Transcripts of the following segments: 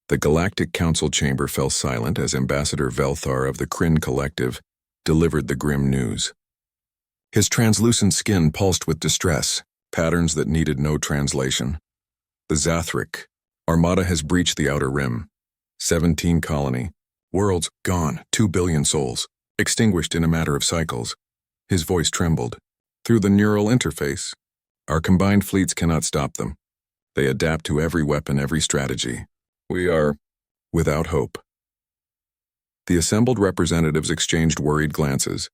The Galactic Council chamber fell silent as Ambassador Velthar of the Kryn Collective delivered the grim news. His translucent skin pulsed with distress, patterns that needed no translation. The Zathric Armada has breached the Outer Rim. 17 colony. Worlds gone, 2 billion souls, extinguished in a matter of cycles. His voice trembled. Through the neural interface, our combined fleets cannot stop them. They adapt to every weapon, every strategy. We are without hope. The assembled representatives exchanged worried glances.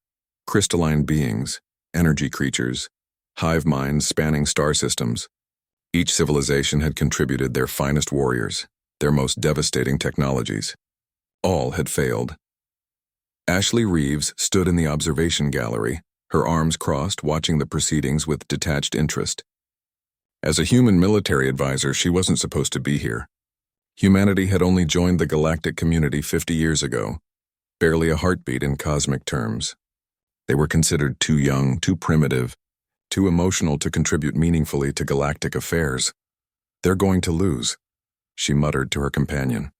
Crystalline beings, energy creatures, hive minds spanning star systems. Each civilization had contributed their finest warriors, their most devastating technologies. All had failed. Ashley Reeves stood in the observation gallery, her arms crossed, watching the proceedings with detached interest. As a human military advisor, she wasn't supposed to be here. Humanity had only joined the galactic community 50 years ago, barely a heartbeat in cosmic terms. They were considered too young, too primitive, too emotional to contribute meaningfully to galactic affairs. They're going to lose, she muttered to her companion.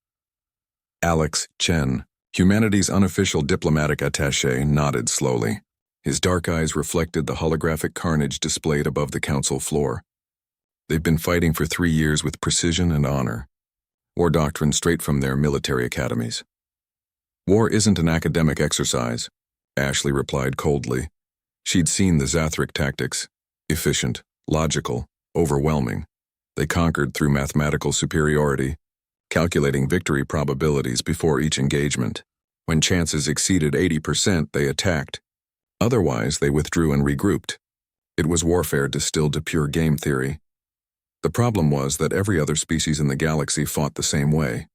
Alex Chen, humanity's unofficial diplomatic attaché, nodded slowly. His dark eyes reflected the holographic carnage displayed above the council floor. They've been fighting for 3 years with precision and honor. War doctrine straight from their military academies. War isn't an academic exercise, Ashley replied coldly. She'd seen the Zathric tactics. Efficient, logical, overwhelming. They conquered through mathematical superiority, calculating victory probabilities before each engagement. When chances exceeded 80%, they attacked. Otherwise, they withdrew and regrouped. It was warfare distilled to pure game theory. The problem was that every other species in the galaxy fought the same way.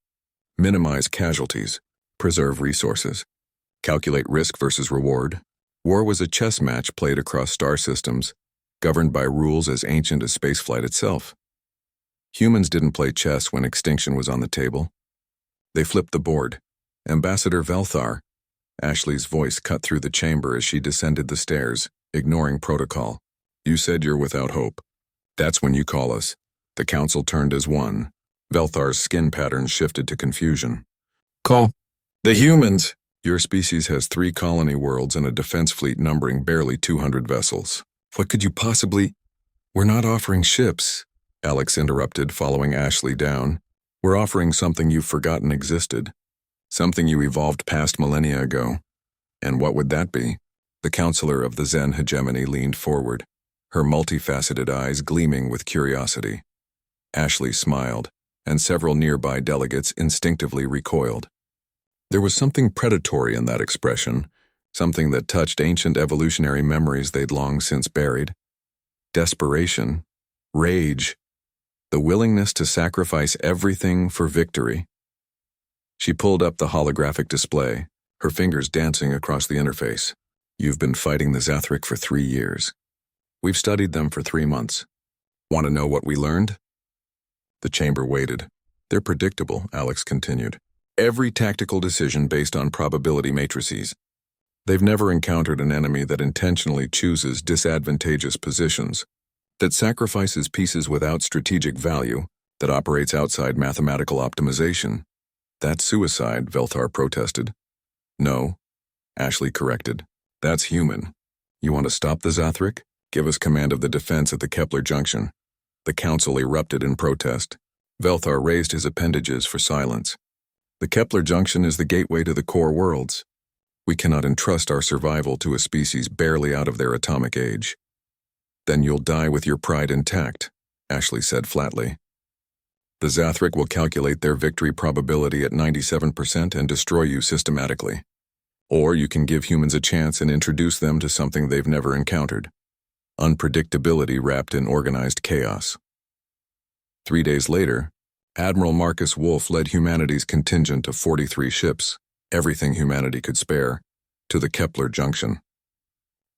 Minimize casualties, preserve resources, calculate risk versus reward. War was a chess match played across star systems, governed by rules as ancient as spaceflight itself. Humans didn't play chess when extinction was on the table. They flipped the board. Ambassador Velthar. Ashley's voice cut through the chamber as she descended the stairs, ignoring protocol. You said you're without hope. That's when you call us. The council turned as one. Velthar's skin patterns shifted to confusion. Call. The humans. Your species has 3 colony worlds and a defense fleet numbering barely 200 vessels. What could you possibly... We're not offering ships, Alex interrupted, following Ashley down. We're offering something you've forgotten existed. Something you evolved past millennia ago. And what would that be? The counselor of the Zen hegemony leaned forward, her multifaceted eyes gleaming with curiosity. Ashley smiled, and several nearby delegates instinctively recoiled. There was something predatory in that expression, something that touched ancient evolutionary memories they'd long since buried. Desperation, rage, the willingness to sacrifice everything for victory. She pulled up the holographic display, her fingers dancing across the interface. You've been fighting the Zathric for 3 years. We've studied them for 3 months. Want to know what we learned? The chamber waited. They're predictable, Alex continued. Every tactical decision based on probability matrices. They've never encountered an enemy that intentionally chooses disadvantageous positions, that sacrifices pieces without strategic value, that operates outside mathematical optimization. That's suicide, Velthar protested. No, Ashley corrected. That's human. You want to stop the Zathric? Give us command of the defense at the Kepler Junction. The council erupted in protest. Velthar raised his appendages for silence. The Kepler Junction is the gateway to the core worlds. We cannot entrust our survival to a species barely out of their atomic age. Then you'll die with your pride intact, Ashley said flatly. The Zathric will calculate their victory probability at 97% and destroy you systematically. Or you can give humans a chance and introduce them to something they've never encountered. Unpredictability wrapped in organized chaos. 3 days later, Admiral Marcus Wolfe led humanity's contingent of 43 ships, everything humanity could spare, to the Kepler Junction.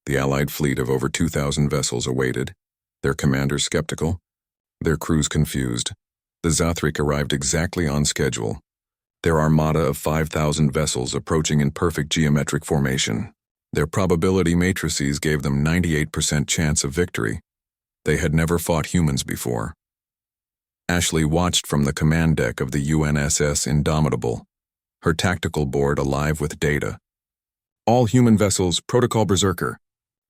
The Allied fleet of over 2,000 vessels awaited, their commanders skeptical, their crews confused. The Zathric arrived exactly on schedule, their armada of 5,000 vessels approaching in perfect geometric formation. Their probability matrices gave them 98% chance of victory. They had never fought humans before. Ashley watched from the command deck of the UNSS Indomitable, her tactical board alive with data. All human vessels, Protocol Berserker.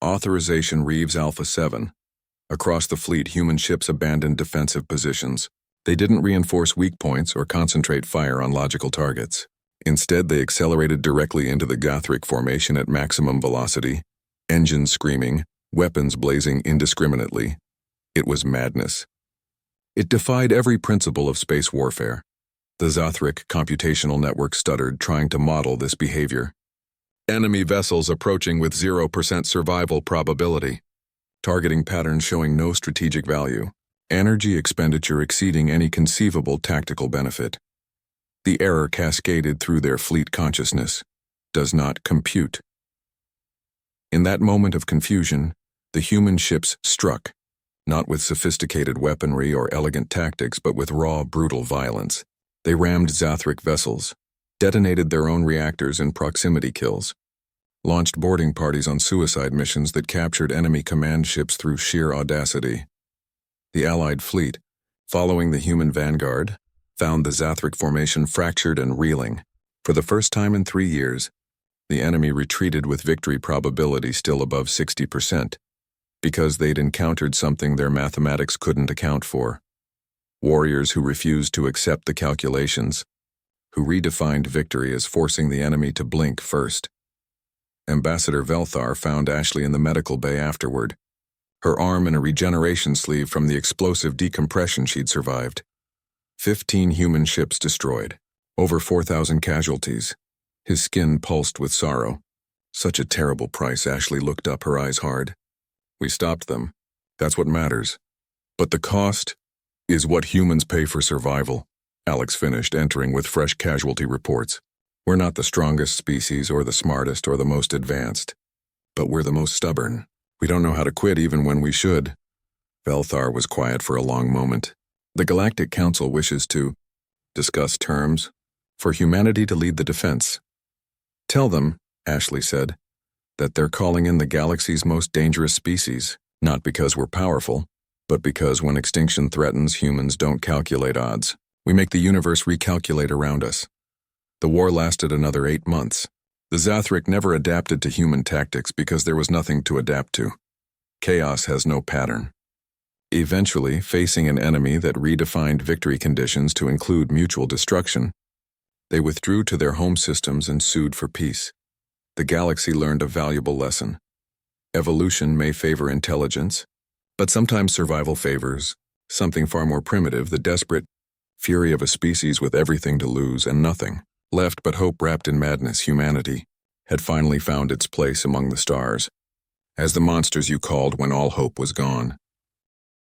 Authorization Reeves Alpha 7. Across the fleet, human ships abandoned defensive positions. They didn't reinforce weak points or concentrate fire on logical targets. Instead, they accelerated directly into the Gothric formation at maximum velocity, engines screaming, weapons blazing indiscriminately. It was madness. It defied every principle of space warfare. The Zothric computational network stuttered, trying to model this behavior. Enemy vessels approaching with 0% survival probability. Targeting patterns showing no strategic value. Energy expenditure exceeding any conceivable tactical benefit. The error cascaded through their fleet consciousness. Does not compute. In that moment of confusion, the human ships struck, not with sophisticated weaponry or elegant tactics, but with raw, brutal violence. They rammed Zothric vessels, detonated their own reactors in proximity kills, launched boarding parties on suicide missions that captured enemy command ships through sheer audacity. The Allied fleet, following the human vanguard, found the Zothric formation fractured and reeling. For the first time in 3 years, the enemy retreated with victory probability still above 60%, because they'd encountered something their mathematics couldn't account for. Warriors who refused to accept the calculations, who redefined victory as forcing the enemy to blink first. Ambassador Velthar found Ashley in the medical bay afterward, her arm in a regeneration sleeve from the explosive decompression she'd survived. 15 human ships destroyed, over 4,000 casualties. His skin pulsed with sorrow. Such a terrible price. Ashley looked up, her eyes hard. We stopped them. That's what matters. But the cost is what humans pay for survival, Alex finished, entering with fresh casualty reports. We're not the strongest species or the smartest or the most advanced, but we're the most stubborn. We don't know how to quit even when we should. Velthar was quiet for a long moment. The Galactic Council wishes to discuss terms for humanity to lead the defense. Tell them, Ashley said, that they're calling in the galaxy's most dangerous species, not because we're powerful, but because when extinction threatens, humans don't calculate odds. We make the universe recalculate around us. The war lasted another 8 months. The Zothric never adapted to human tactics because there was nothing to adapt to. Chaos has no pattern. Eventually, facing an enemy that redefined victory conditions to include mutual destruction, they withdrew to their home systems and sued for peace. The galaxy learned a valuable lesson. Evolution may favor intelligence, but sometimes survival favors something far more primitive, the desperate fury of a species with everything to lose and nothing left but hope. Wrapped in madness, humanity had finally found its place among the stars, as the monsters you called when all hope was gone.